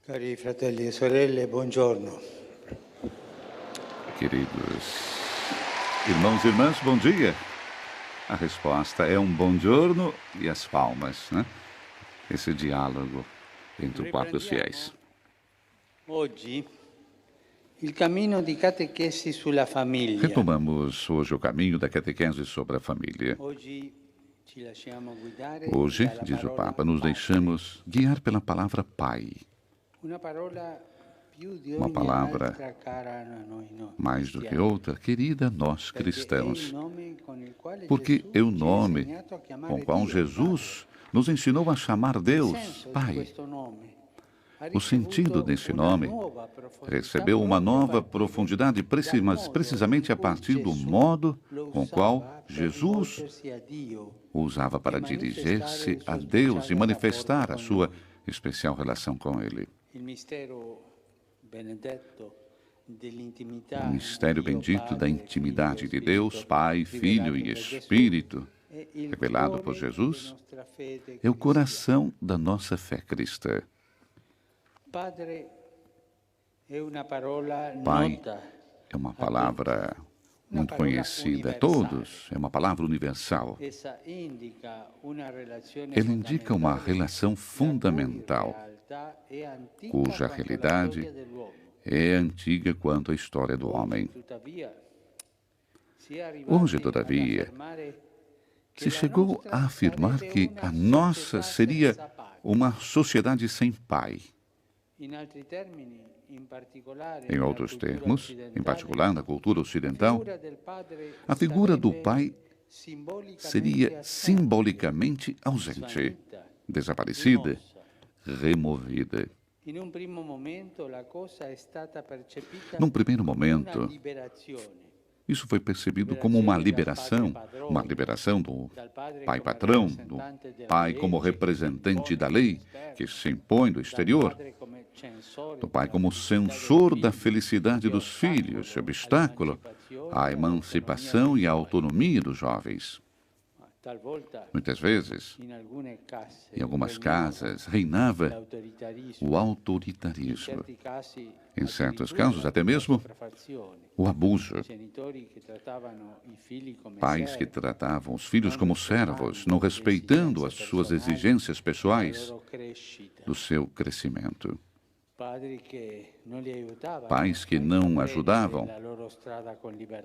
Cari fratelli e sorelle, buongiorno. Queridos irmãos e irmãs, bom dia. A resposta é um buongiorno e as palmas, né? Esse diálogo entre o Papa e os fiéis. Oggi il cammino di catechesi sulla famiglia. Retomamos hoje o caminho da catequese sobre a família. Oggi ci lasciamo guidare Hoje, dalla diz o parola Papa, nos padre. deixamos guiar pela palavra Pai, Una parola più di uma ogni palavra altra cara a noi mais do que cristiani, outra, querida a nós perché è il cristãos, nome con il quale porque Gesù é o ci ha nome insegnato a com chiamare o qual Dio, Jesus nos ensinou a chamar Padre. Il Deus senso di Pai. questo nome ha O sentido ricevuto desse una nome nuova profondità recebeu uma proprio a nova partire profundidade, dal mas modo precisamente in a cui partir do Gesù modo lo com o qual usava per Jesus rivolgersi a Dio o usava e para manifestare dirigir-se il a suo Deus e speciale manifestar rapporto a con sua noi. especial relação com Ele. Il mistero benedetto O dell'intimità mistério di Dio bendito da Padre, intimidade Figlio e de Deus, Spirito Pai, Filho rivelato e per Gesù Espírito, è il revelado por cuore Jesus, della nostra fede é o cristiana. coração da nossa fé cristã. Padre è una parola Pai nota é uma a tutti. palavra muito conhecida a todos, é uma palavra universal. Essa indica una relazione Ele indica uma fondamentale relação la cui fundamental, realtà è antica cuja quanto la realidade storia dell'uomo. é antiga quanto a história do homem. Tuttavia, si è arrivati Hoje, ad todavia, affermare che se la chegou nostra a afirmar sarebbe que una a nossa società seria senza padre. uma sociedade sem pai. In altri termini, in particolare Em nella outros cultura termos, em occidentale, particular na cultura la ocidental, figura del padre a figura do starebbe pai simbolicamente seria assente, simbolicamente ausente, svanita, desaparecida, rimossa. removida. In un primo momento la cosa è stata percepita Num primeiro come una momento, liberazione. isso foi percebido como uma liberação do pai patrão, do pai como representante da lei, que se impõe do exterior, do pai como censor da felicidade dos filhos, obstáculo à emancipação e à autonomia dos jovens. Muitas vezes, em algumas casas, reinava o autoritarismo. Em certos casos, até mesmo o abuso. Pais que tratavam os filhos como servos, não respeitando as suas exigências pessoais do seu crescimento. Pais que não ajudavam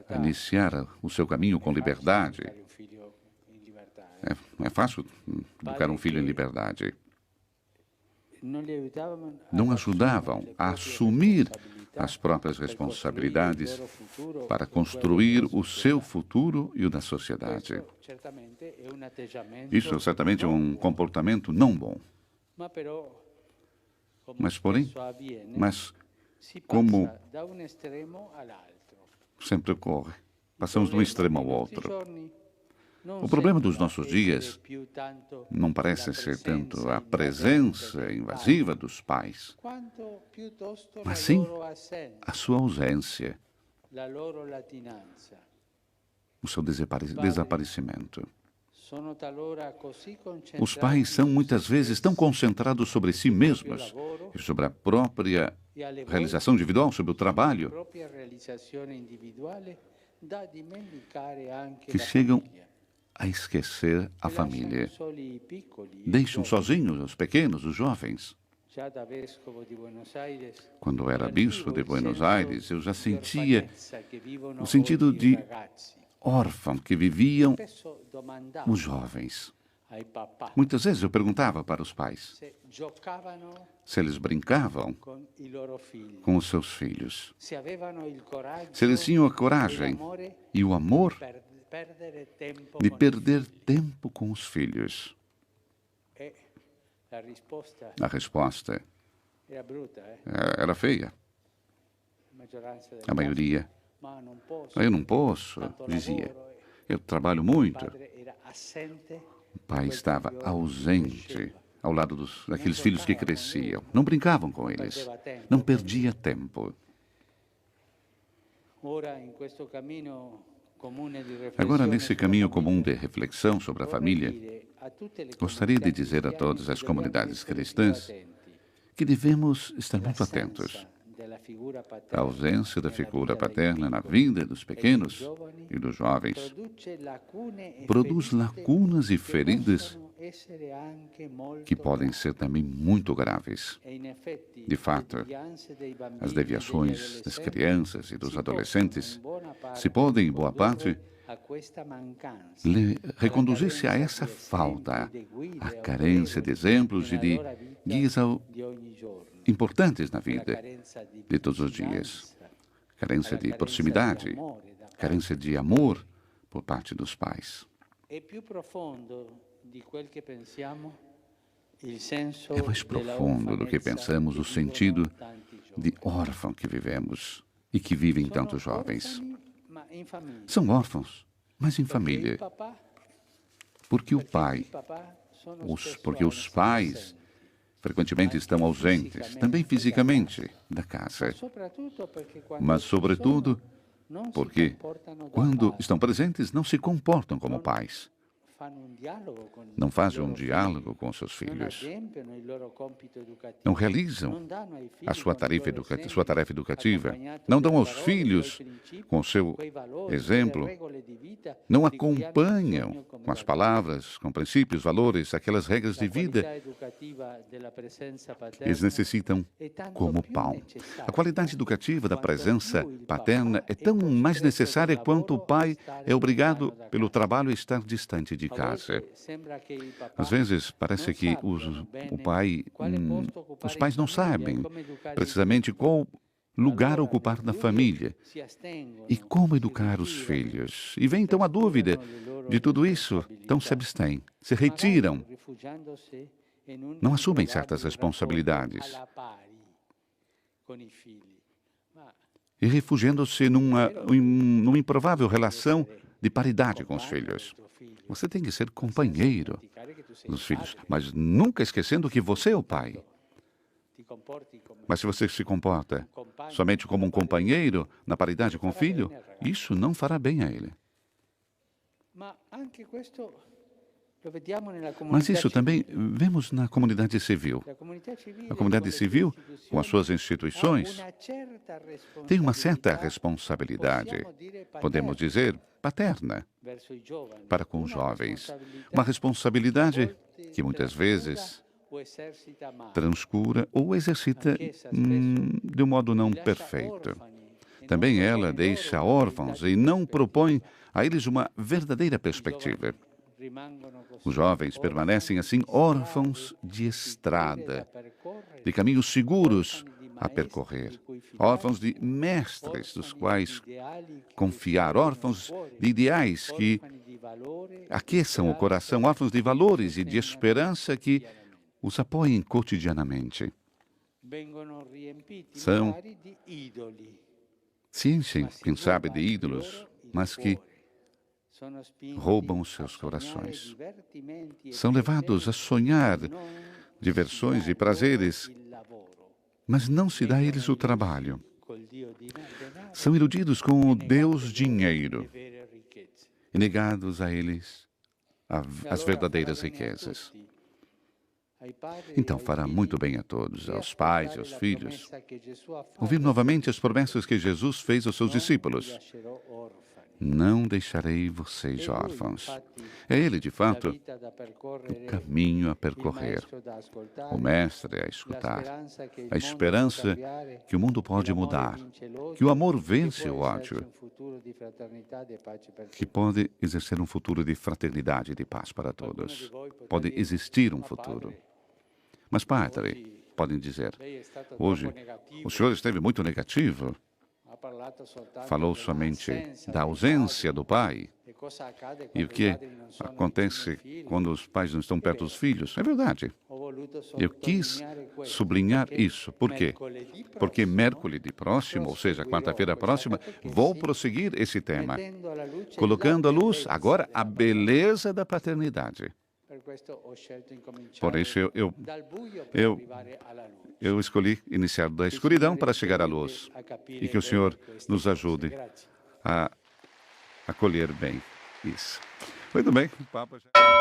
a iniciar o seu caminho com liberdade. É fácil educar um filho em liberdade. Não ajudavam a assumir as próprias responsabilidades para construir o seu futuro e o da sociedade. Isso certamente é um comportamento não bom. Mas, porém, como sempre ocorre, passamos de um extremo ao outro. O problema dos nossos dias não parece ser tanto a presença invasiva dos pais, mas sim a sua ausência, o seu desaparecimento. Os pais são muitas vezes tão concentrados sobre si mesmos e sobre a própria realização individual, sobre o trabalho, que chegam a esquecer a família. Deixam sozinhos os pequenos, os jovens. Quando era bispo de Buenos Aires, eu já sentia o sentido de órfão que viviam os jovens. Muitas vezes eu perguntava para os pais se eles brincavam com os seus filhos, se eles tinham a coragem e o amor de perder tempo com os filhos. A resposta era feia. A maioria. Eu não posso, dizia. Eu trabalho muito. O pai estava ausente ao lado daqueles filhos que cresciam. Não brincavam com eles. Não perdia tempo. Agora, nesse caminho comum de reflexão sobre a família, gostaria de dizer a todas as comunidades cristãs que devemos estar muito atentos. A ausência da figura paterna na vida dos pequenos e dos jovens produz lacunas e feridas que podem ser também muito graves. De fato, as deviações das crianças e dos adolescentes se podem, em boa parte, reconduzir-se a essa falta, a carência de exemplos e de guias importantes na vida de todos os dias. Carência de proximidade, carência de amor por parte dos pais. É mais profundo do que pensamos o sentido de órfão que vivemos e que vivem tantos jovens. São órfãos, mas em família. Porque porque os pais frequentemente estão ausentes, também fisicamente, da casa. Mas, sobretudo, porque, quando estão presentes, não se comportam como pais. Não fazem um diálogo com seus filhos. Não realizam a sua tarefa educativa. Não dão aos filhos, com o seu exemplo, não acompanham com as palavras, com princípios, valores, aquelas regras de vida que eles necessitam como pão. A qualidade educativa da presença paterna é tão mais necessária quanto o pai é obrigado, pelo trabalho, a estar distante de casa. Às vezes, parece que os pais não sabem precisamente qual lugar ocupar na família e como educar os filhos. E vem então a dúvida de tudo isso, então se abstêm, se retiram, não assumem certas responsabilidades e refugiando-se numa improvável relação de paridade com os filhos. Você tem que ser companheiro dos filhos, mas nunca esquecendo que você é o pai. Mas se você se comporta somente como um companheiro, na paridade com o filho, isso não fará bem a ele. Mas isso também vemos na comunidade civil. A comunidade civil, com as suas instituições, tem uma certa responsabilidade, podemos dizer, paterna, para com os jovens. Uma responsabilidade que muitas vezes transcura ou exercita de um modo não perfeito. Também ela deixa órfãos e não propõe a eles uma verdadeira perspectiva. Os jovens permanecem assim órfãos de estrada, de caminhos seguros a percorrer, órfãos de mestres dos quais confiar, órfãos de ideais que aqueçam o coração, órfãos de valores e de esperança que os apoiem cotidianamente. Se enchem, quem sabe, de ídolos, mas que roubam os seus corações. São levados a sonhar diversões e prazeres, mas não se dá a eles o trabalho. São iludidos com o Deus dinheiro e negados a eles as verdadeiras riquezas. Então fará muito bem a todos, aos pais e aos filhos, ouvir novamente as promessas que Jesus fez aos seus discípulos. Não deixarei vocês órfãos. É Ele, de fato, o caminho a percorrer, o mestre a escutar, a esperança que o mundo pode mudar, que o amor vence o ódio, que pode exercer um futuro de fraternidade e de paz para todos. Pode existir um futuro. Mas, Padre, podem dizer, hoje o senhor esteve muito negativo. Falou somente da ausência do pai. E o que acontece quando os pais não estão perto dos filhos? É verdade. Eu quis sublinhar isso. Por quê? Porque Mércoles próximo, ou seja, quarta-feira próxima, vou prosseguir esse tema, colocando à luz agora a beleza da paternidade. Por isso eu escolhi iniciar da escuridão para chegar à luz. E que o Senhor nos ajude a acolher bem isso. Muito bem, o Papa já...